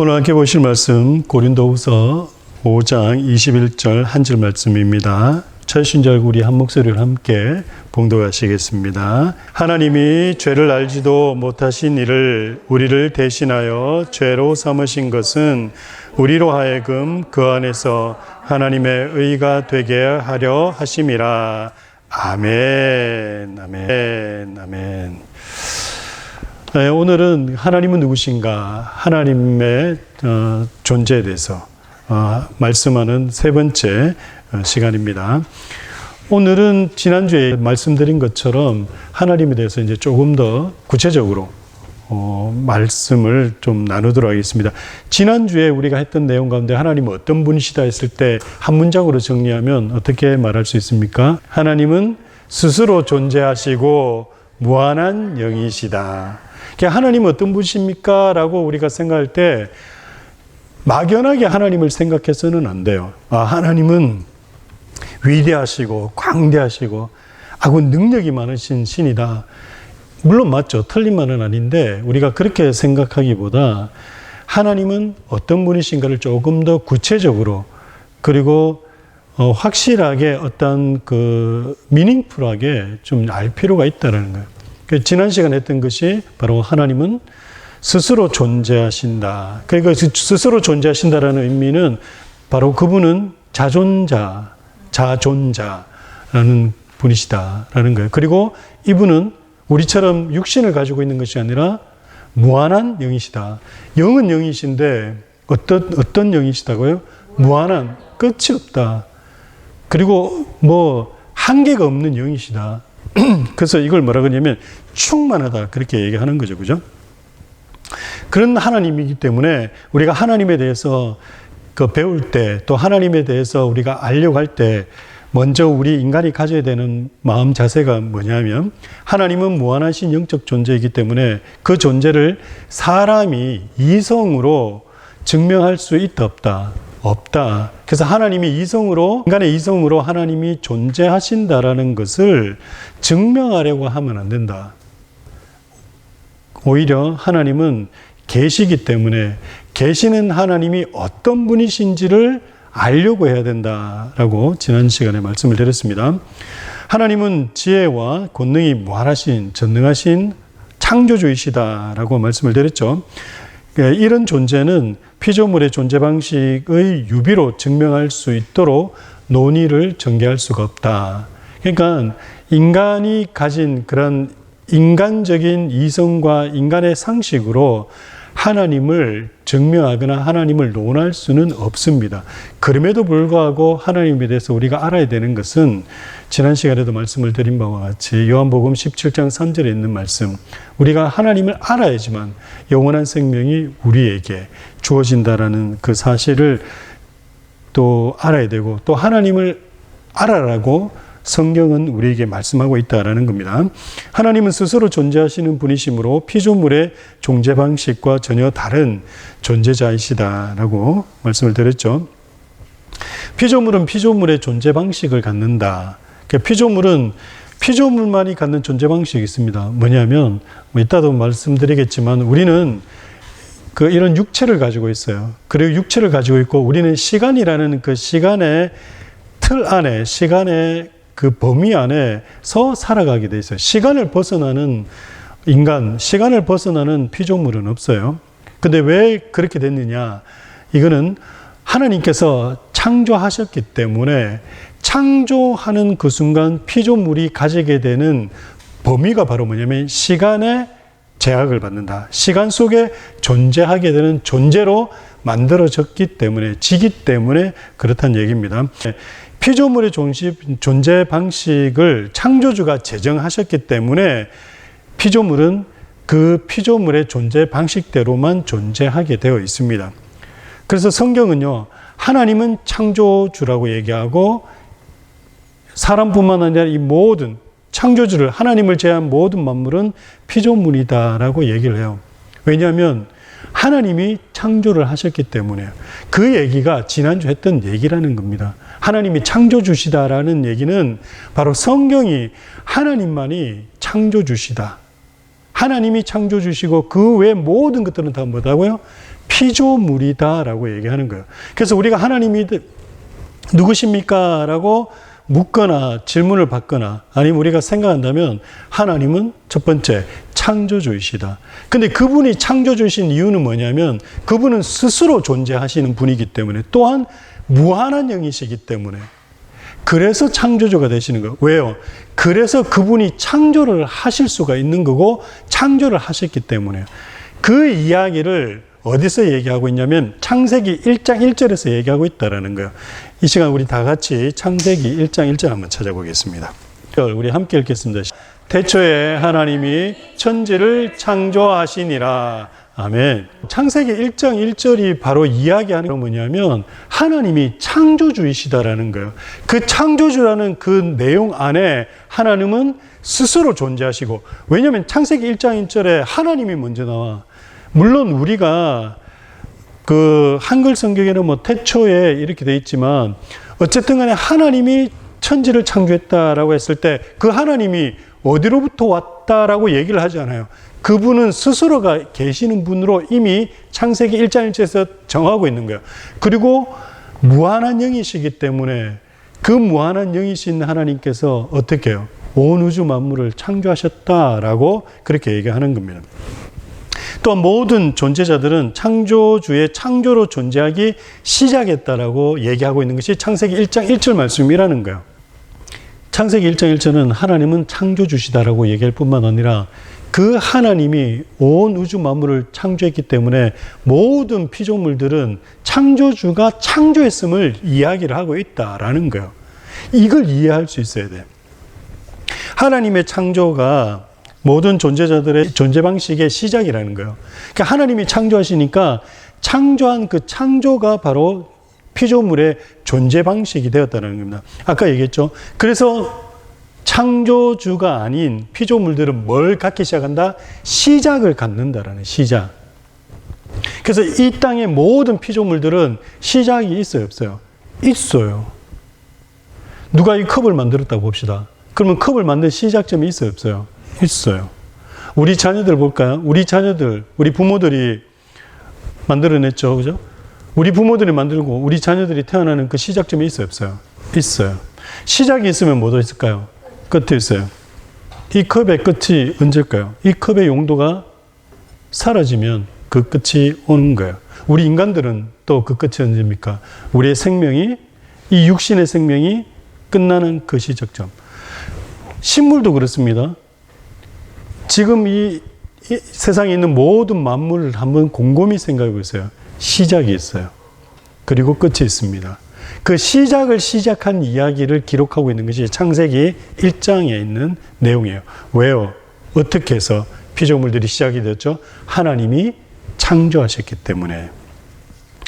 오늘 함께 보실 말씀 고린도후서 5장 21절 한 줄 말씀입니다. 최신절 우리 한 목소리를 함께 봉독하시겠습니다. 하나님이 죄를 알지도 못하신 이를 우리를 대신하여 죄로 삼으신 것은 우리로 하여금 그 안에서 하나님의 의가 되게 하려 하심이라. 아멘, 아멘, 아멘. 네, 오늘은 하나님은 누구신가? 하나님의 존재에 대해서 말씀하는 세 번째 시간입니다. 오늘은 지난주에 말씀드린 것처럼 하나님에 대해서 이제 조금 더 구체적으로 말씀을 좀 나누도록 하겠습니다. 지난주에 우리가 했던 내용 가운데 하나님은 어떤 분이시다 했을 때 한 문장으로 정리하면 어떻게 말할 수 있습니까? 하나님은 스스로 존재하시고 무한한 영이시다. 하나님은 어떤 분이십니까? 라고 우리가 생각할 때 막연하게 하나님을 생각해서는 안 돼요. 하나님은 위대하시고 광대하시고 능력이 많으신 신이다. 물론 맞죠. 틀린 말은 아닌데 우리가 그렇게 생각하기보다 하나님은 어떤 분이신가를 조금 더 구체적으로 그리고 확실하게 어떤 미닝풀하게 좀 알 필요가 있다는 거예요. 지난 시간에 했던 것이 바로 하나님은 스스로 존재하신다. 그러니까 스스로 존재하신다라는 의미는 바로 그분은 자존자라는 분이시다라는 거예요. 그리고 이분은 우리처럼 육신을 가지고 있는 것이 아니라 무한한 영이시다. 영은 영이신데 어떤 영이시다고요? 무한한, 끝이 없다. 그리고 한계가 없는 영이시다. 그래서 이걸 뭐라 그러냐면 충만하다 그렇게 얘기하는 거죠. 그죠? 그런 하나님이기 때문에 우리가 하나님에 대해서 배울 때 또 하나님에 대해서 우리가 알려고 할 때 먼저 우리 인간이 가져야 되는 마음 자세가 뭐냐면 하나님은 무한하신 영적 존재이기 때문에 그 존재를 사람이 이성으로 증명할 수 있다 없다? 없다. 그래서 하나님이 인간의 이성으로 하나님이 존재하신다라는 것을 증명하려고 하면 안 된다. 오히려 하나님은 계시기 때문에 계시는 하나님이 어떤 분이신지를 알려고 해야 된다라고 지난 시간에 말씀을 드렸습니다. 하나님은 지혜와 권능이 무한하신 전능하신 창조주이시다라고 말씀을 드렸죠. 이런 존재는 피조물의 존재 방식의 유비로 증명할 수 있도록 논의를 전개할 수가 없다. 그러니까 인간이 가진 그런 인간적인 이성과 인간의 상식으로 하나님을 증명하거나 하나님을 논할 수는 없습니다. 그럼에도 불구하고 하나님에 대해서 우리가 알아야 되는 것은 지난 시간에도 말씀을 드린 바와 같이 요한복음 17장 3절에 있는 말씀, 우리가 하나님을 알아야지만 영원한 생명이 우리에게 주어진다라는 그 사실을 또 알아야 되고, 또 하나님을 알아라고 성경은 우리에게 말씀하고 있다라는 겁니다. 하나님은 스스로 존재하시는 분이시므로 피조물의 존재 방식과 전혀 다른 존재자이시다라고 말씀을 드렸죠. 피조물은 피조물의 존재 방식을 갖는다. 피조물은 피조물만이 갖는 존재 방식이 있습니다. 뭐냐면 이따도 말씀드리겠지만 우리는 이런 육체를 가지고 있어요. 그리고 육체를 가지고 있고 우리는 시간이라는 그 시간의 틀 안에, 시간의 그 범위 안에서 살아가게 돼 있어요. 시간을 벗어나는 인간, 시간을 벗어나는 피조물은 없어요. 근데 왜 그렇게 됐느냐? 이거는 하나님께서 창조하셨기 때문에 창조하는 그 순간 피조물이 가지게 되는 범위가 바로 뭐냐면 시간의 제약을 받는다. 시간 속에 존재하게 되는 존재로 만들어졌기 때문에, 지기 때문에 그렇다는 얘기입니다. 피조물의 존재 방식을 창조주가 제정하셨기 때문에 피조물은 그 피조물의 존재 방식대로만 존재하게 되어 있습니다. 그래서 성경은요, 하나님은 창조주라고 얘기하고 사람뿐만 아니라 이 모든 창조주를, 하나님을 제외한 모든 만물은 피조물이다라고 얘기를 해요. 왜냐하면 하나님이 창조를 하셨기 때문에요. 그 얘기가 지난주 했던 얘기라는 겁니다. 하나님이 창조주시다라는 얘기는 바로 성경이 하나님만이 창조주시다. 하나님이 창조주시고 그 외 모든 것들은 다 뭐다고요? 피조물이다라고 얘기하는 거예요. 그래서 우리가 하나님이 누구십니까? 라고 묻거나 질문을 받거나 아니면 우리가 생각한다면 하나님은 첫 번째 창조주이시다. 근데 그분이 창조주이신 이유는 뭐냐면 그분은 스스로 존재하시는 분이기 때문에 또한 무한한 영이시기 때문에 그래서 창조주가 되시는 거예요. 왜요? 그래서 그분이 창조를 하실 수가 있는 거고 창조를 하셨기 때문에 그 이야기를 어디서 얘기하고 있냐면 창세기 1장 1절에서 얘기하고 있다라는 거예요. 이 시간 우리 다 같이 창세기 1장 1절 한번 찾아보겠습니다. 우리 함께 읽겠습니다. 태초에 하나님이 천지를 창조하시니라. 아멘. 창세기 1장 1절이 바로 이야기하는 건 뭐냐면 하나님이 창조주이시다라는 거예요. 그 창조주라는 그 내용 안에 하나님은 스스로 존재하시고, 왜냐하면 창세기 1장 1절에 하나님이 먼저 나와. 물론 우리가 그 한글 성경에는 뭐 태초에 이렇게 돼 있지만 어쨌든 간에 하나님이 천지를 창조했다라고 했을 때 그 하나님이 어디로부터 왔다라고 얘기를 하지 않아요. 그분은 스스로가 계시는 분으로 이미 창세기 1장 1절에서 정하고 있는 거예요. 그리고 무한한 영이시기 때문에 그 무한한 영이신 하나님께서 어떻게 해요? 온 우주 만물을 창조하셨다라고 그렇게 얘기하는 겁니다. 또 모든 존재자들은 창조주의 창조로 존재하기 시작했다라고 얘기하고 있는 것이 창세기 1장 1절 말씀이라는 거예요. 창세기 1장 1절은 하나님은 창조주시다라고 얘기할 뿐만 아니라 그 하나님이 온 우주 만물을 창조했기 때문에 모든 피조물들은 창조주가 창조했음을 이야기를 하고 있다라는 거예요. 이걸 이해할 수 있어야 돼요. 하나님의 창조가 모든 존재자들의 존재 방식의 시작이라는 거예요. 그러니까 하나님이 창조하시니까 창조한 그 창조가 바로 피조물의 존재 방식이 되었다는 겁니다. 아까 얘기했죠. 그래서 창조주가 아닌 피조물들은 뭘 갖기 시작한다? 시작을 갖는다라는 시작. 그래서 이 땅의 모든 피조물들은 시작이 있어요, 없어요? 있어요. 누가 이 컵을 만들었다고 봅시다. 그러면 컵을 만든 시작점이 있어요, 없어요? 있어요. 우리 자녀들 볼까요? 우리 자녀들, 우리 부모들이 만들어냈죠, 그죠? 우리 부모들이 만들고 우리 자녀들이 태어나는 그 시작점이 있어요, 없어요? 있어요. 시작이 있으면 뭐도 있을까요? 끝이 있어요. 이 컵의 끝이 언제일까요? 이 컵의 용도가 사라지면 그 끝이 오는 거예요. 우리 인간들은 또 그 끝이 언제입니까? 우리의 생명이, 이 육신의 생명이 끝나는 그 시작점. 식물도 그렇습니다. 지금 이 세상에 있는 모든 만물을 한번 곰곰이 생각해 보세요. 시작이 있어요. 그리고 끝이 있습니다. 그 시작을 시작한 이야기를 기록하고 있는 것이 창세기 1장에 있는 내용이에요. 왜요? 어떻게 해서 피조물들이 시작이 되었죠? 하나님이 창조하셨기 때문에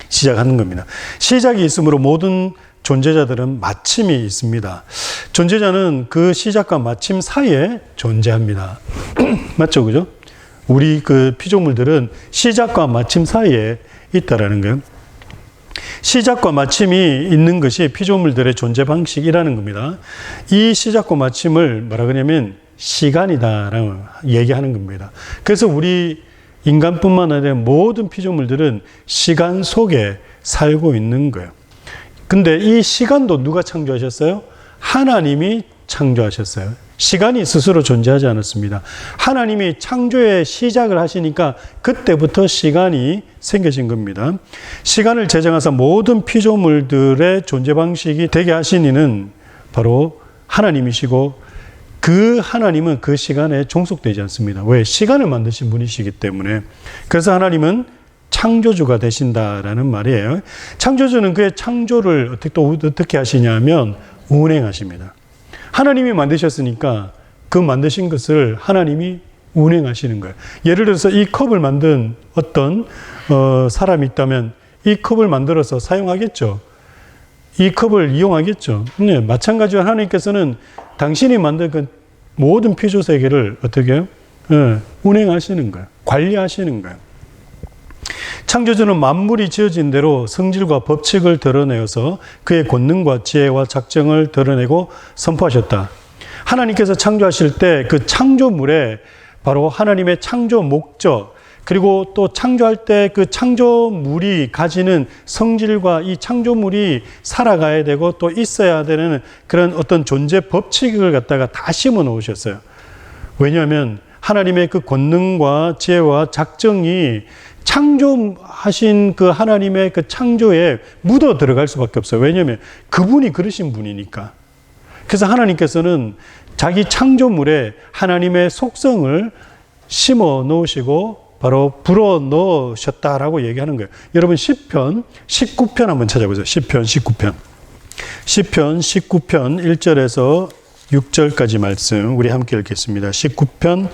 시작하는 겁니다. 시작이 있으므로 모든 존재자들은 마침이 있습니다. 존재자는 그 시작과 마침 사이에 존재합니다. 맞죠? 그죠? 우리 그 피조물들은 시작과 마침 사이에 있다라는 거예요. 시작과 마침이 있는 것이 피조물들의 존재 방식이라는 겁니다. 이 시작과 마침을 뭐라 그러냐면 시간이다라고 얘기하는 겁니다. 그래서 우리 인간뿐만 아니라 모든 피조물들은 시간 속에 살고 있는 거예요. 근데 이 시간도 누가 창조하셨어요? 하나님이 창조하셨어요. 시간이 스스로 존재하지 않았습니다. 하나님이 창조의 시작을 하시니까 그때부터 시간이 생겨진 겁니다. 시간을 제정하사 모든 피조물들의 존재 방식이 되게 하신 이는 바로 하나님이시고 그 하나님은 그 시간에 종속되지 않습니다. 왜? 시간을 만드신 분이시기 때문에. 그래서 하나님은 창조주가 되신다라는 말이에요. 창조주는 그의 창조를 어떻게 하시냐면 운행하십니다. 하나님이 만드셨으니까 그 만드신 것을 하나님이 운행하시는 거예요. 예를 들어서 이 컵을 만든 어떤 사람이 있다면 이 컵을 만들어서 사용하겠죠. 이 컵을 이용하겠죠. 네, 마찬가지로 하나님께서는 당신이 만든 그 모든 피조 세계를 어떻게 해요? 운행하시는 거예요. 관리하시는 거예요. 창조주는 만물이 지어진 대로 성질과 법칙을 드러내어서 그의 권능과 지혜와 작정을 드러내고 선포하셨다. 하나님께서 창조하실 때 그 창조물에 바로 하나님의 창조 목적, 그리고 또 창조할 때 그 창조물이 가지는 성질과 이 창조물이 살아가야 되고 또 있어야 되는 그런 어떤 존재 법칙을 갖다가 다 심어 놓으셨어요. 왜냐하면 하나님의 그 권능과 지혜와 작정이 창조하신 그 하나님의 그 창조에 묻어 들어갈 수밖에 없어요. 왜냐하면 그분이 그러신 분이니까. 그래서 하나님께서는 자기 창조물에 하나님의 속성을 심어 놓으시고 바로 불어 넣으셨다라고 얘기하는 거예요. 여러분 시편 19편 한번 찾아보세요. 시편 19편. 시편 19편 1절에서 6절까지 말씀 우리 함께 읽겠습니다. 19편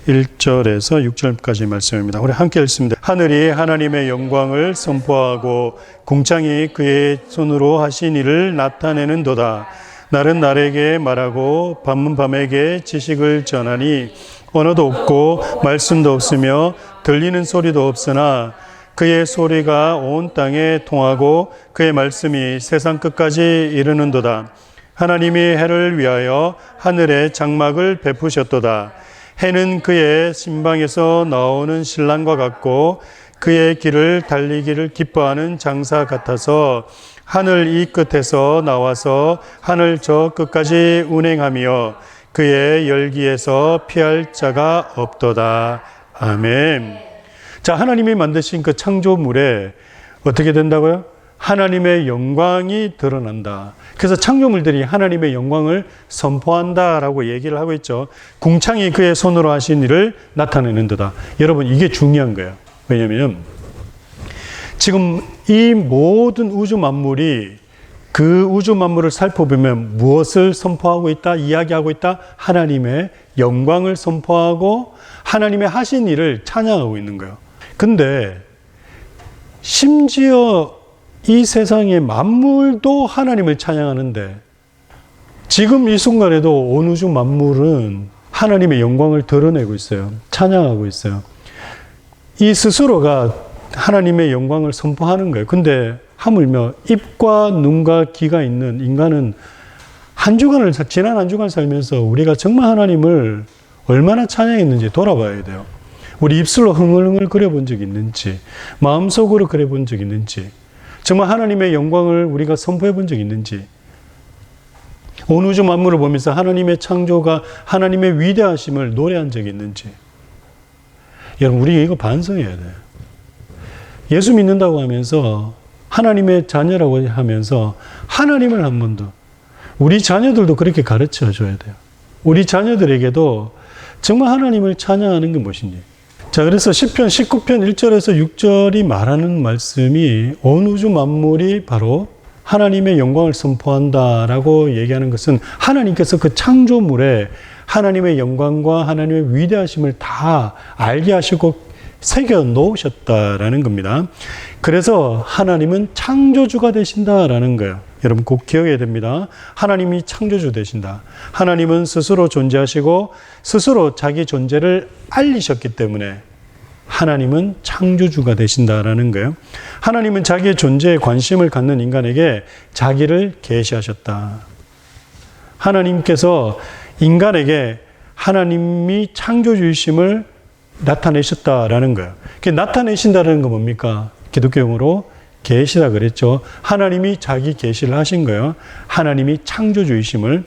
1절에서 6절까지 말씀입니다. 우리 함께 읽습니다. 하늘이 하나님의 영광을 선포하고 궁창이 그의 손으로 하신 일을 나타내는도다. 날은 날에게 말하고 밤은 밤에게 지식을 전하니 언어도 없고 말씀도 없으며 들리는 소리도 없으나 그의 소리가 온 땅에 통하고 그의 말씀이 세상 끝까지 이르는도다. 하나님이 해를 위하여 하늘에 장막을 베푸셨도다. 해는 그의 신방에서 나오는 신랑과 같고 그의 길을 달리기를 기뻐하는 장사 같아서 하늘 이 끝에서 나와서 하늘 저 끝까지 운행하며 그의 열기에서 피할 자가 없도다. 아멘. 자, 하나님이 만드신 그 창조물에 어떻게 된다고요? 하나님의 영광이 드러난다. 그래서 창조물들이 하나님의 영광을 선포한다라고 얘기를 하고 있죠. 궁창이 그의 손으로 하신 일을 나타내는도다. 여러분, 이게 중요한 거예요. 왜냐하면 지금 이 모든 우주 만물이 그 우주 만물을 살펴보면 무엇을 선포하고 있다, 이야기하고 있다? 하나님의 영광을 선포하고 하나님의 하신 일을 찬양하고 있는 거예요. 근데 심지어 이 세상의 만물도 하나님을 찬양하는데 지금 이 순간에도 온 우주 만물은 하나님의 영광을 드러내고 있어요. 찬양하고 있어요. 이 스스로가 하나님의 영광을 선포하는 거예요. 근데 하물며 입과 눈과 귀가 있는 인간은 지난 한 주간 살면서 우리가 정말 하나님을 얼마나 찬양했는지 돌아봐야 돼요. 우리 입술로 흥얼흥얼 그려본 적이 있는지, 마음속으로 그려본 적이 있는지, 정말 하나님의 영광을 우리가 선포해 본 적이 있는지, 온 우주 만물을 보면서 하나님의 창조가 하나님의 위대하심을 노래한 적이 있는지. 여러분, 우리 이거 반성해야 돼요. 예수 믿는다고 하면서 하나님의 자녀라고 하면서 하나님을 한 번 더, 우리 자녀들도 그렇게 가르쳐 줘야 돼요. 우리 자녀들에게도 정말 하나님을 찬양하는 게 무엇인지. 자, 그래서 시편 19편 1절에서 6절이 말하는 말씀이 온 우주 만물이 바로 하나님의 영광을 선포한다라고 얘기하는 것은 하나님께서 그 창조물에 하나님의 영광과 하나님의 위대하심을 다 알게 하시고 새겨 놓으셨다라는 겁니다. 그래서 하나님은 창조주가 되신다라는 거예요. 여러분 꼭 기억해야 됩니다. 하나님이 창조주 되신다. 하나님은 스스로 존재하시고 스스로 자기 존재를 알리셨기 때문에 하나님은 창조주가 되신다라는 거예요. 하나님은 자기의 존재에 관심을 갖는 인간에게 자기를 계시하셨다. 하나님께서 인간에게 하나님이 창조주이심을 나타내셨다라는 거예요. 나타내신다는 건 뭡니까? 기독교용어로 계시라 그랬죠. 하나님이 자기 계시를 하신 거예요. 하나님이 창조주이심을.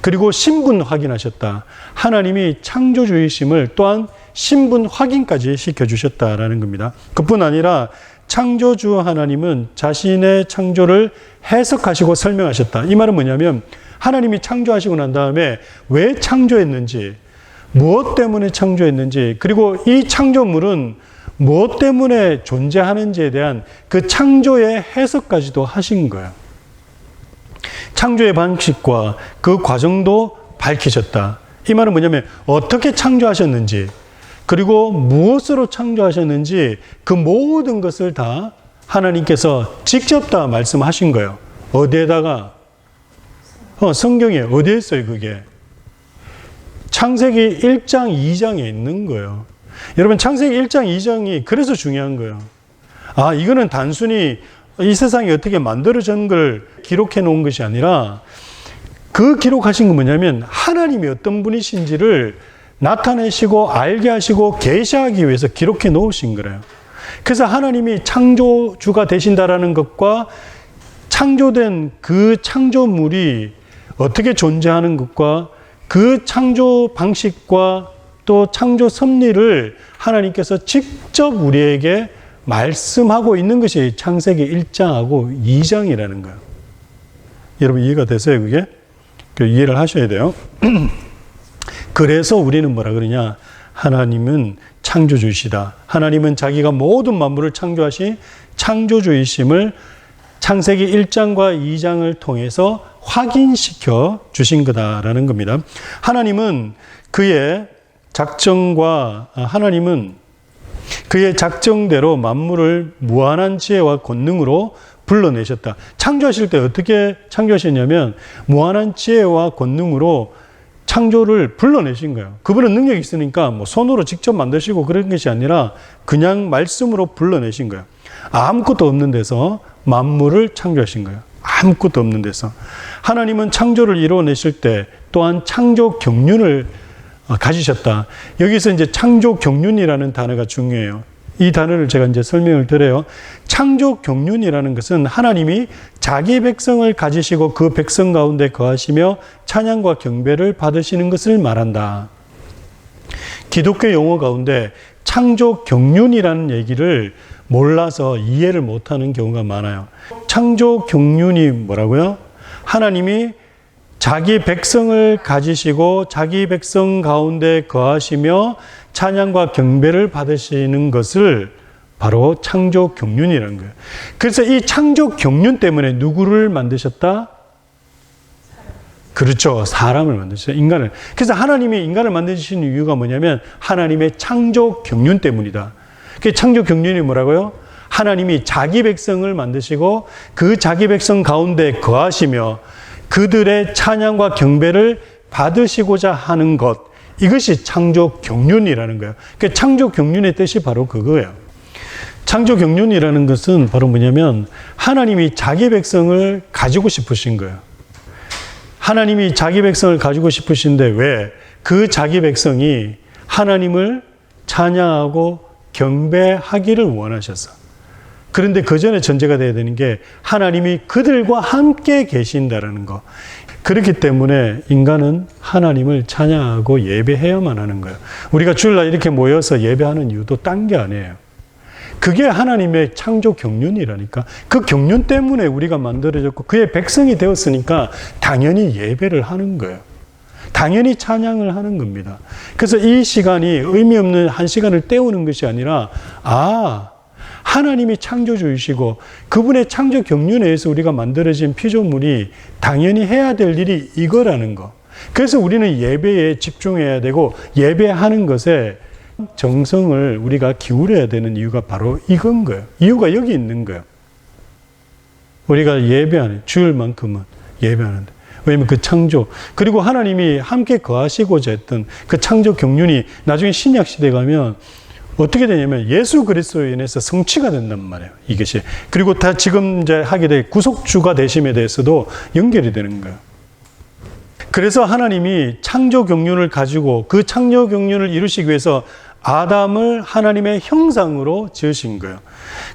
그리고 신분 확인하셨다. 하나님이 창조주이심을 또한 신분 확인까지 시켜주셨다라는 겁니다. 그뿐 아니라 창조주 하나님은 자신의 창조를 해석하시고 설명하셨다. 이 말은 뭐냐면 하나님이 창조하시고 난 다음에 왜 창조했는지, 무엇 때문에 창조했는지, 그리고 이 창조물은 무엇 때문에 존재하는지에 대한 그 창조의 해석까지도 하신 거예요. 창조의 방식과 그 과정도 밝히셨다. 이 말은 뭐냐면 어떻게 창조하셨는지, 그리고 무엇으로 창조하셨는지 그 모든 것을 다 하나님께서 직접 다 말씀하신 거예요. 어디에다가? 성경에 어디에 있어요, 그게? 창세기 1장, 2장에 있는 거예요. 여러분, 창세기 1장, 2장이 그래서 중요한 거예요. 아, 이거는 단순히 이 세상이 어떻게 만들어진 걸 기록해 놓은 것이 아니라 그 기록하신 건 뭐냐면 하나님이 어떤 분이신지를 나타내시고 알게 하시고 계시하기 위해서 기록해 놓으신 거래요. 그래서 하나님이 창조주가 되신다라는 것과 창조된 그 창조물이 어떻게 존재하는 것과 그 창조 방식과 또 창조 섭리를 하나님께서 직접 우리에게 말씀하고 있는 것이 창세기 1장하고 2장이라는 거예요. 여러분 이해가 되세요? 그게? 이해를 하셔야 돼요. 그래서 우리는 뭐라 그러냐? 하나님은 창조주이시다. 하나님은 자기가 모든 만물을 창조하신 창조주이심을 창세기 1장과 2장을 통해서 확인시켜 주신 거다라는 겁니다. 하나님은 그의 작정대로 만물을 무한한 지혜와 권능으로 불러내셨다. 창조하실 때 어떻게 창조하셨냐면 무한한 지혜와 권능으로 창조를 불러내신 거예요. 그분은 능력이 있으니까 뭐 손으로 직접 만드시고 그런 것이 아니라 그냥 말씀으로 불러내신 거예요. 아무것도 없는 데서 만물을 창조하신 거예요. 아무것도 없는 데서. 하나님은 창조를 이루어내실 때 또한 창조 경륜을 가지셨다. 여기서 이제 창조 경륜이라는 단어가 중요해요. 이 단어를 제가 이제 설명을 드려요. 창조 경륜이라는 것은 하나님이 자기 백성을 가지시고 그 백성 가운데 거하시며 찬양과 경배를 받으시는 것을 말한다. 기독교 용어 가운데 창조 경륜이라는 얘기를 몰라서 이해를 못하는 경우가 많아요. 창조 경륜이 뭐라고요? 하나님이 자기 백성을 가지시고 자기 백성 가운데 거하시며 찬양과 경배를 받으시는 것을 바로 창조 경륜이라는 거예요. 그래서 이 창조 경륜 때문에 누구를 만드셨다? 그렇죠. 사람을 만드셨어요. 인간을. 그래서 하나님이 인간을 만드신 이유가 뭐냐면 하나님의 창조 경륜 때문이다. 그 창조 경륜이 뭐라고요? 하나님이 자기 백성을 만드시고 그 자기 백성 가운데 거하시며 그들의 찬양과 경배를 받으시고자 하는 것, 이것이 창조 경륜이라는 거예요. 그 창조 경륜의 뜻이 바로 그거예요. 창조 경륜이라는 것은 바로 뭐냐면 하나님이 자기 백성을 가지고 싶으신 거예요. 하나님이 자기 백성을 가지고 싶으신데 왜? 그 자기 백성이 하나님을 찬양하고 경배하기를 원하셨어. 그런데 그 전에 전제가 돼야 되는 게 하나님이 그들과 함께 계신다라는 거. 그렇기 때문에 인간은 하나님을 찬양하고 예배해야만 하는 거예요. 우리가 주일날 이렇게 모여서 예배하는 이유도 딴 게 아니에요. 그게 하나님의 창조 경륜이라니까. 그 경륜 때문에 우리가 만들어졌고 그의 백성이 되었으니까 당연히 예배를 하는 거예요. 당연히 찬양을 하는 겁니다. 그래서 이 시간이 의미 없는 한 시간을 때우는 것이 아니라 하나님이 창조주이시고 그분의 창조 경륜에 의해서 우리가 만들어진 피조물이 당연히 해야 될 일이 이거라는 거. 그래서 우리는 예배에 집중해야 되고 예배하는 것에 정성을 우리가 기울여야 되는 이유가 바로 이건 거예요. 이유가 여기 있는 거예요. 우리가 예배하는 주일만큼은 예배하는데 왜냐하면 그 창조 그리고 하나님이 함께 거하시고자 했던 그 창조 경륜이 나중에 신약 시대에 가면 어떻게 되냐면 예수 그리스도로 인해서 성취가 된단 말이에요. 이것이. 그리고 다 지금 이제 하게 될 구속주가 되심에 대해서도 연결이 되는 거예요. 그래서 하나님이 창조 경륜을 가지고 그 창조 경륜을 이루시기 위해서 아담을 하나님의 형상으로 지으신 거예요.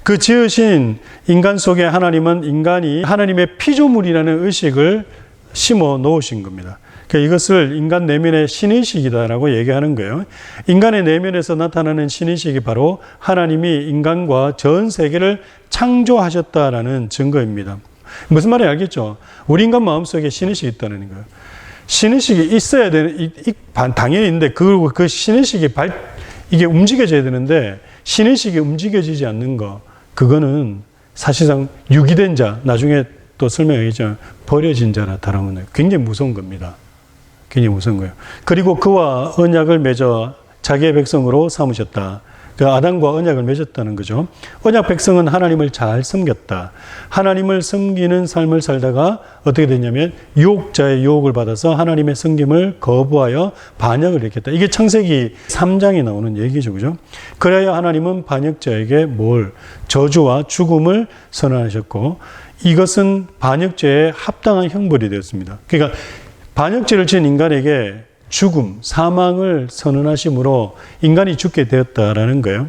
그 지으신 인간 속에 하나님은 인간이 하나님의 피조물이라는 의식을 심어 놓으신 겁니다. 그러니까 이것을 인간 내면의 신의식이다라고 얘기하는 거예요. 인간의 내면에서 나타나는 신의식이 바로 하나님이 인간과 전 세계를 창조하셨다라는 증거입니다. 무슨 말인지 알겠죠? 우리 인간 마음속에 신의식이 있다는 거예요. 신의식이 있어야 되는, 당연히 있는데 그 신의식이 이게 움직여져야 되는데 신의식이 움직여지지 않는 거, 그거는 사실상 유기된 자, 나중에 또 설명하겠지만 버려진 자나 다름은 없어요. 굉장히 무서운 겁니다. 굉장히 무서운 거예요. 그리고 그와 언약을 맺어 자기의 백성으로 삼으셨다. 그 아담과 언약을 맺었다는 거죠. 언약 백성은 하나님을 잘 섬겼다. 하나님을 섬기는 삶을 살다가 어떻게 됐냐면 유혹자의 유혹을 받아서 하나님의 섬김을 거부하여 반역을 일으켰다. 이게 창세기 3장에 나오는 얘기죠. 그죠? 그래야 하나님은 반역자에게 저주와 죽음을 선언하셨고 이것은 반역죄에 합당한 형벌이 되었습니다. 그러니까 반역죄를 지은 인간에게 죽음, 사망을 선언하심으로 인간이 죽게 되었다라는 거예요.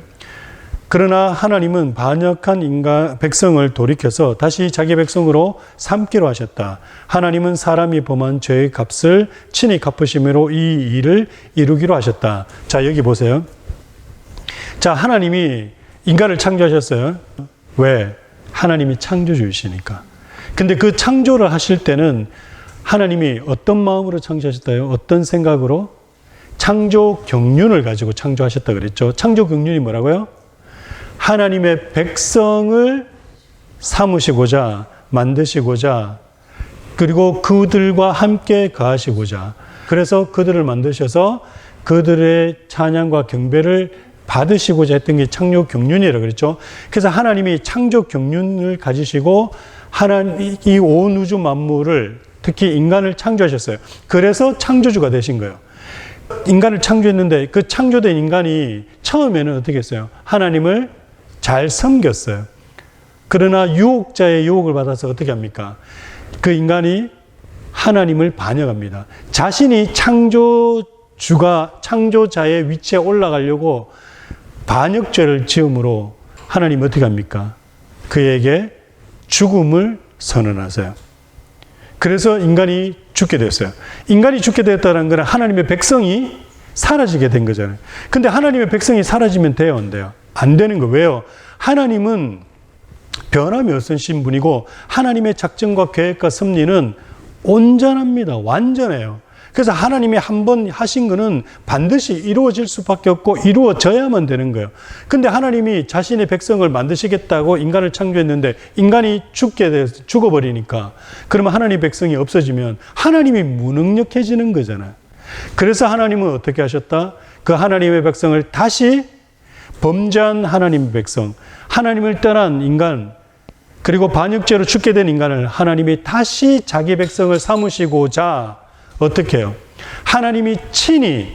그러나 하나님은 반역한 백성을 돌이켜서 다시 자기 백성으로 삼기로 하셨다. 하나님은 사람이 범한 죄의 값을 친히 갚으심으로 이 일을 이루기로 하셨다. 자, 여기 보세요. 자, 하나님이 인간을 창조하셨어요. 왜? 하나님이 창조주이시니까. 근데 그 창조를 하실 때는 하나님이 어떤 마음으로 창조하셨다요? 어떤 생각으로? 창조 경륜을 가지고 창조하셨다 그랬죠. 창조 경륜이 뭐라고요? 하나님의 백성을 삼으시고자, 만드시고자, 그리고 그들과 함께 거하시고자. 그래서 그들을 만드셔서 그들의 찬양과 경배를 받으시고자 했던 게 창조 경륜이라고 그랬죠. 그래서 하나님이 창조 경륜을 가지시고 이 온 우주 만물을, 특히 인간을 창조하셨어요. 그래서 창조주가 되신 거예요. 인간을 창조했는데 그 창조된 인간이 처음에는 어떻게 했어요? 하나님을 잘 섬겼어요. 그러나 유혹자의 유혹을 받아서 어떻게 합니까? 그 인간이 하나님을 반역합니다. 자신이 창조자의 위치에 올라가려고 반역죄를 지음으로 하나님 어떻게 합니까? 그에게 죽음을 선언하세요. 그래서 인간이 죽게 됐어요. 인간이 죽게 되었다는 건 하나님의 백성이 사라지게 된 거잖아요. 근데 하나님의 백성이 사라지면 돼요, 안 돼요? 안 되는 거. 왜요? 하나님은 변함이 없으신 분이고 하나님의 작정과 계획과 섭리는 온전합니다. 완전해요. 그래서 하나님이 한번 하신 거는 반드시 이루어질 수밖에 없고 이루어져야만 되는 거예요. 근데 하나님이 자신의 백성을 만드시겠다고 인간을 창조했는데 인간이 죽어버리니까 그러면 하나님의 백성이 없어지면 하나님이 무능력해지는 거잖아요. 그래서 하나님은 어떻게 하셨다? 그 하나님의 백성을 다시 범죄한 하나님의 백성, 하나님을 떠난 인간, 그리고 반역죄로 죽게 된 인간을 하나님이 다시 자기 백성을 삼으시고자 어떻게 해요? 하나님이 친히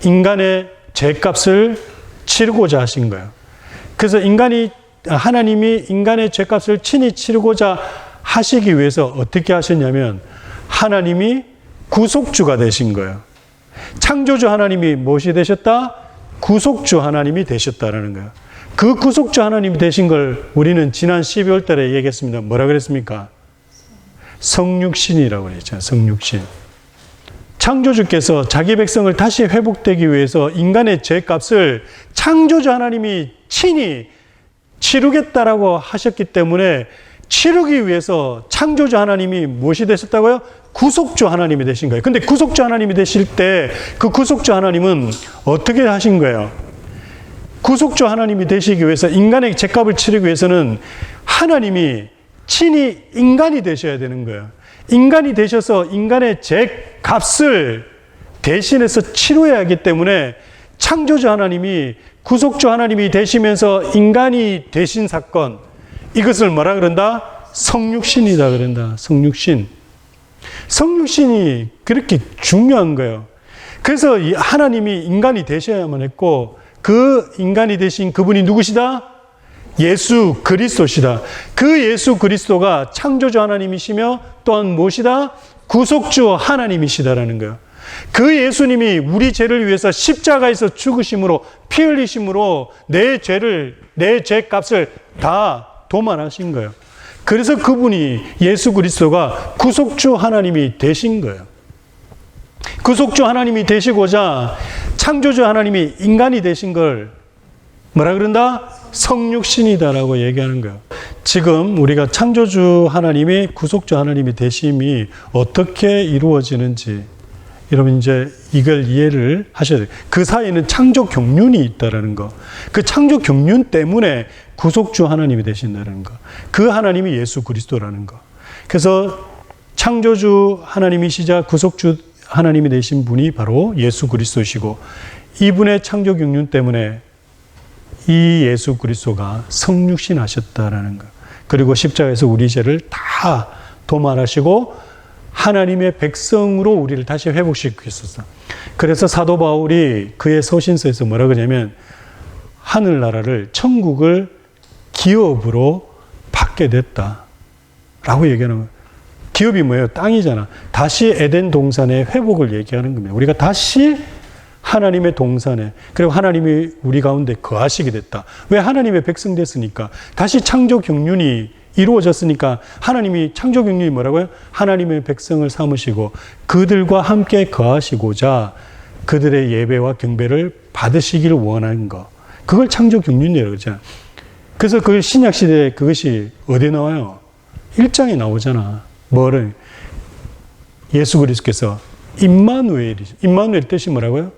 인간의 죄값을 치르고자 하신 거예요. 그래서 하나님이 인간의 죄값을 친히 치르고자 하시기 위해서 어떻게 하셨냐면 하나님이 구속주가 되신 거예요. 창조주 하나님이 무엇이 되셨다? 구속주 하나님이 되셨다라는 거예요. 그 구속주 하나님이 되신 걸 우리는 지난 12월 달에 얘기했습니다. 뭐라 그랬습니까? 성육신이라고 그랬잖아요. 성육신. 창조주께서 자기 백성을 다시 회복되기 위해서 인간의 죄값을 창조주 하나님이 친히 치르겠다라고 하셨기 때문에 치르기 위해서 창조주 하나님이 무엇이 되셨다고요? 구속주 하나님이 되신 거예요. 근데 구속주 하나님이 되실 때 그 구속주 하나님은 어떻게 하신 거예요? 구속주 하나님이 되시기 위해서 인간의 죄값을 치르기 위해서는 하나님이 친히 인간이 되셔야 되는 거예요. 인간이 되셔서 인간의 죄값을 대신해서 치러야 하기 때문에 창조주 하나님이 구속주 하나님이 되시면서 인간이 되신 사건, 이것을 뭐라 그런다? 성육신이다 그런다. 성육신. 성육신이 그렇게 중요한 거예요. 그래서 하나님이 인간이 되셔야만 했고 그 인간이 되신 그분이 누구시다? 예수 그리스도시다. 그 예수 그리스도가 창조주 하나님이시며 또한 무엇이다? 구속주 하나님이시다라는 거예요. 그 예수님이 우리 죄를 위해서 십자가에서 죽으심으로 피 흘리심으로 내 죄값을 다 도말하신 거예요. 그래서 그분이 예수 그리스도가 구속주 하나님이 되신 거예요. 구속주 하나님이 되시고자 창조주 하나님이 인간이 되신 걸 뭐라 그런다? 성육신이다라고 얘기하는 거예요. 지금 우리가 창조주 하나님이 구속주 하나님이 되심이 어떻게 이루어지는지 여러분 이제 이걸 이해를 하셔야 돼요. 그 사이에는 창조 경륜이 있다라는 거. 그 창조 경륜 때문에 구속주 하나님이 되신다는 거. 그 하나님이 예수 그리스도라는 거. 그래서 창조주 하나님이시자 구속주 하나님이 되신 분이 바로 예수 그리스도시고 이분의 창조 경륜 때문에 이 예수 그리스도가 성육신 하셨다라는 거. 그리고 십자가에서 우리 죄를 다 도말하시고 하나님의 백성으로 우리를 다시 회복시키셨어. 그래서 사도 바울이 그의 서신서에서 뭐라 그러냐면 하늘나라를 천국을 기업으로 받게 됐다라고 얘기하는 거예요. 기업이 뭐예요? 땅이잖아. 다시 에덴 동산의 회복을 얘기하는 겁니다. 우리가 다시 하나님의 동산에, 그리고 하나님이 우리 가운데 거하시게 됐다. 왜? 하나님의 백성 됐으니까. 다시 창조 경륜이 이루어졌으니까 하나님이 창조 경륜이 뭐라고요? 하나님의 백성을 삼으시고 그들과 함께 거하시고자 그들의 예배와 경배를 받으시기를 원하는 거. 그걸 창조 경륜이라고 그러잖아. 그래서 그 신약 시대에 그것이 어디에 나와요? 1장에 나오잖아. 뭐를? 예수 그리스도께서 임마누엘이죠. 임마누엘 뜻이 뭐라고요?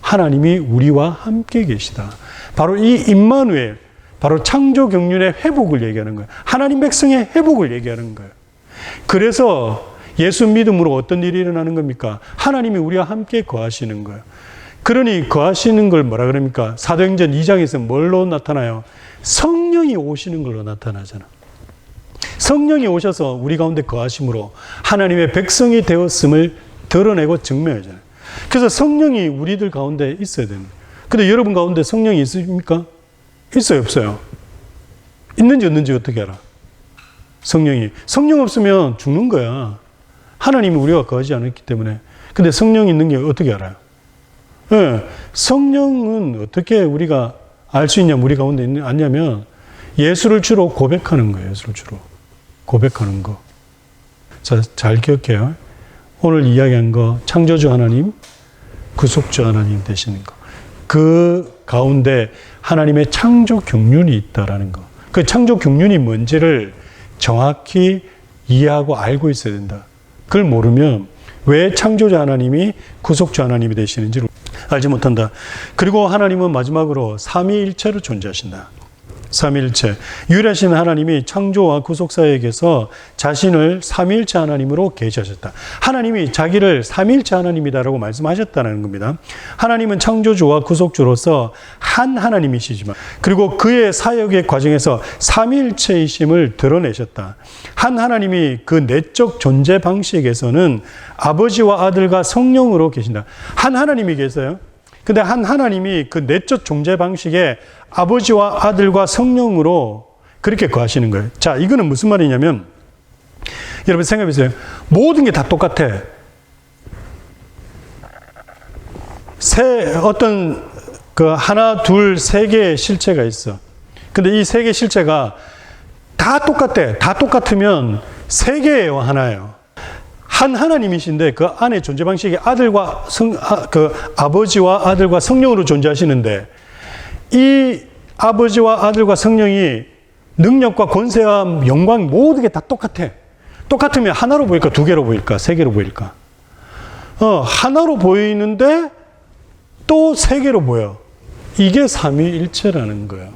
하나님이 우리와 함께 계시다. 바로 이 임마누엘, 바로 창조 경륜의 회복을 얘기하는 거예요. 하나님 백성의 회복을 얘기하는 거예요. 그래서 예수 믿음으로 어떤 일이 일어나는 겁니까? 하나님이 우리와 함께 거하시는 거예요. 그러니 거하시는 걸 뭐라 그럽니까? 사도행전 2장에서 뭘로 나타나요? 성령이 오시는 걸로 나타나잖아. 성령이 오셔서 우리 가운데 거하심으로 하나님의 백성이 되었음을 드러내고 증명하잖아요. 그래서 성령이 우리들 가운데 있어야 됩니다. 근데 여러분 가운데 성령이 있습니까? 있어요, 없어요? 있는지 없는지 어떻게 알아? 성령 없으면 죽는 거야. 하나님이 우리와 거하지 않았기 때문에. 근데 성령이 있는 게 어떻게 알아요? 네, 성령은 어떻게 우리가 알 수 있냐, 우리 가운데 있냐면 예수를 주로 고백하는 거예요. 예수를 주로 고백하는 거. 자, 잘 기억해요. 오늘 이야기한 거 창조주 하나님, 구속주 하나님 되시는 거. 그 가운데 하나님의 창조 경륜이 있다라는 거. 그 창조 경륜이 뭔지를 정확히 이해하고 알고 있어야 된다. 그걸 모르면 왜 창조주 하나님이 구속주 하나님이 되시는지를 알지 못한다. 그리고 하나님은 마지막으로 삼위일체로 존재하신다. 삼위일체. 유일하신 하나님이 창조와 구속 사역에서 자신을 삼위일체 하나님으로 계시하셨다. 하나님이 자기를 삼위일체 하나님이다라고 말씀하셨다는 겁니다. 하나님은 창조주와 구속주로서 한 하나님이시지만 그리고 그의 사역의 과정에서 삼위일체이심을 드러내셨다. 한 하나님이 그 내적 존재 방식에서는 아버지와 아들과 성령으로 계신다. 한 하나님이 계세요. 근데 한 하나님이 그 내적 존재 방식에 아버지와 아들과 성령으로 그렇게 거하시는 거예요. 자, 이거는 무슨 말이냐면 여러분 생각해 보세요. 모든 게 다 똑같아. 어떤 그 하나, 둘, 세 개의 실체가 있어. 근데 이 세 개의 실체가 다 똑같대. 다 똑같으면 세 개예요, 하나예요. 한 하나님이신데 그 안에 존재 방식이 아버지와 아들과 성령으로 존재하시는데 이 아버지와 아들과 성령이 능력과 권세와 영광 모든 게 다 똑같아. 똑같으면 하나로 보일까? 두 개로 보일까? 세 개로 보일까? 하나로 보이는데 또 세 개로 보여. 이게 삼위일체라는 거예요.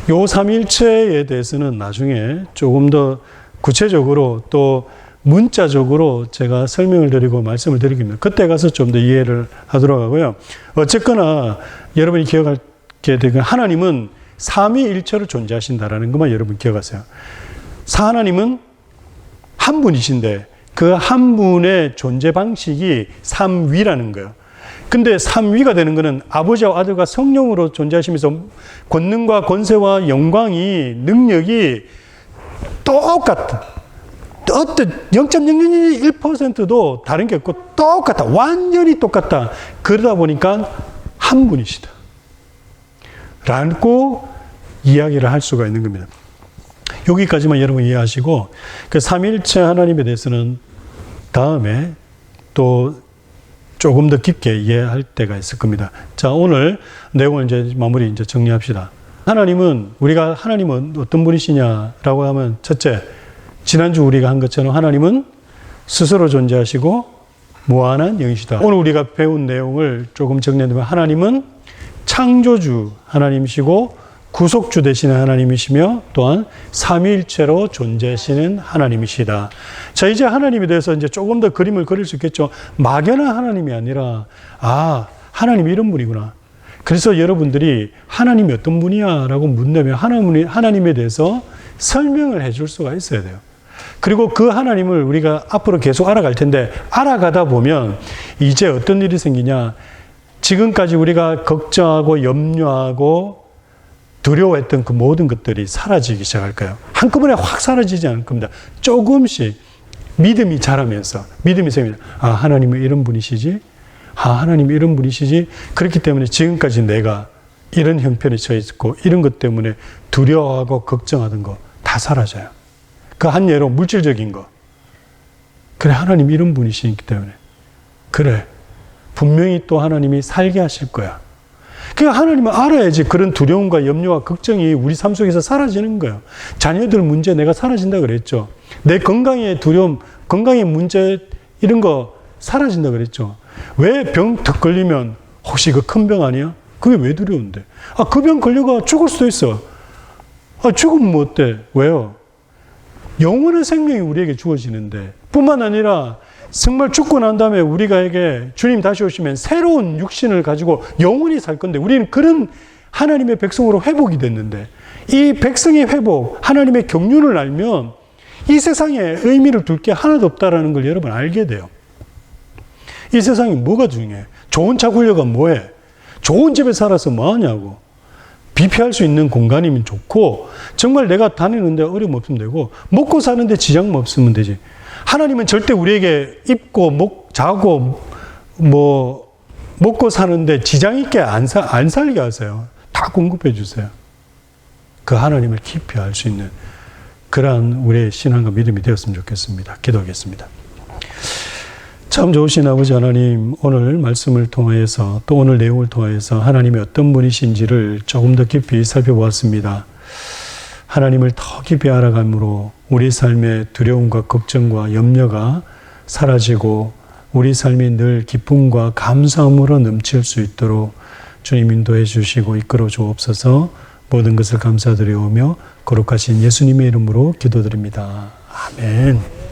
요 삼위일체에 대해서는 나중에 조금 더 구체적으로 또 문자적으로 제가 설명을 드리고 말씀을 드리겠습니다. 그때 가서 좀 더 이해를 하도록 하고요. 어쨌거나 여러분이 기억하게 되건 하나님은 삼위일체로 존재하신다라는 것만 여러분 기억하세요. 하나님은 한 분이신데 그 한 분의 존재 방식이 삼위라는 거예요. 근데 삼위가 되는 것은 아버지와 아들과 성령으로 존재하시면서 권능과 권세와 영광이 능력이 똑같아. 어떤 0.001%도 다른 게 없고 똑같아. 완전히 똑같다. 그러다 보니까 한 분이시다. 라고 이야기를 할 수가 있는 겁니다. 여기까지만 여러분 이해하시고 그 삼위일체 하나님에 대해서는 다음에 또 조금 더 깊게 이해할 때가 있을 겁니다. 자, 오늘 내용을 이제 마무리 정리합시다. 우리가 하나님은 어떤 분이시냐라고 하면 첫째, 지난주 우리가 한 것처럼 하나님은 스스로 존재하시고 무한한 영이시다. 오늘 우리가 배운 내용을 조금 정리하면 하나님은 창조주 하나님이시고 구속주 되시는 하나님이시며 또한 삼위일체로 존재하시는 하나님이시다. 자, 이제 하나님에 대해서 이제 조금 더 그림을 그릴 수 있겠죠. 막연한 하나님이 아니라 하나님이 이런 분이구나. 그래서 여러분들이 하나님이 어떤 분이야? 라고 묻는다면 하나님에 대해서 설명을 해줄 수가 있어야 돼요. 그리고 그 하나님을 우리가 앞으로 계속 알아갈 텐데 알아가다 보면 이제 어떤 일이 생기냐. 지금까지 우리가 걱정하고 염려하고 두려워했던 그 모든 것들이 사라지기 시작할 거예요. 한꺼번에 확 사라지지 않을 겁니다. 조금씩 믿음이 자라면서 믿음이 생깁니다. 아, 하나님은 이런 분이시지? 아, 하나님이 이런 분이시지? 그렇기 때문에 지금까지 내가 이런 형편에 처해 있고 이런 것 때문에 두려워하고 걱정하던 거 다 사라져요. 그 한 예로 물질적인 거. 그래, 하나님 이런 분이시기 때문에. 그래, 분명히 또 하나님이 살게 하실 거야. 그러니까 하나님은 알아야지 그런 두려움과 염려와 걱정이 우리 삶 속에서 사라지는 거예요. 자녀들 문제 내가 사라진다 그랬죠. 내 건강의 두려움, 건강의 문제 이런 거 사라진다 그랬죠. 왜 병 턱 걸리면 혹시 그 큰 병 아니야? 그게 왜 두려운데? 아, 그 병 걸려가 죽을 수도 있어. 아, 죽으면 뭐 어때? 왜요? 영원한 생명이 우리에게 주어지는데 뿐만 아니라 정말 죽고 난 다음에 우리가에게 주님 다시 오시면 새로운 육신을 가지고 영원히 살 건데 우리는 그런 하나님의 백성으로 회복이 됐는데 이 백성의 회복, 하나님의 경륜을 알면 이 세상에 의미를 둘 게 하나도 없다라는 걸 여러분 알게 돼요. 이 세상에 뭐가 중요해? 좋은 차 굴려가 뭐해? 좋은 집에 살아서 뭐하냐고. 비피할 수 있는 공간이면 좋고 정말 내가 다니는데 어려움 없으면 되고 먹고 사는데 지장 없으면 되지. 하나님은 절대 우리에게 입고 자고 뭐 먹고 사는데 지장 있게 안 살게 하세요. 다 공급해 주세요. 그 하나님을 깊이 알 수 있는 그러한 우리의 신앙과 믿음이 되었으면 좋겠습니다. 기도하겠습니다. 참 좋으신 아버지 하나님, 오늘 말씀을 통하여서 또 오늘 내용을 통하여서 하나님이 어떤 분이신지를 조금 더 깊이 살펴보았습니다. 하나님을 더 깊이 알아감으로 우리 삶의 두려움과 걱정과 염려가 사라지고 우리 삶이 늘 기쁨과 감사함으로 넘칠 수 있도록 주님 인도해 주시고 이끌어 주옵소서. 모든 것을 감사드리오며 거룩하신 예수님의 이름으로 기도드립니다. 아멘.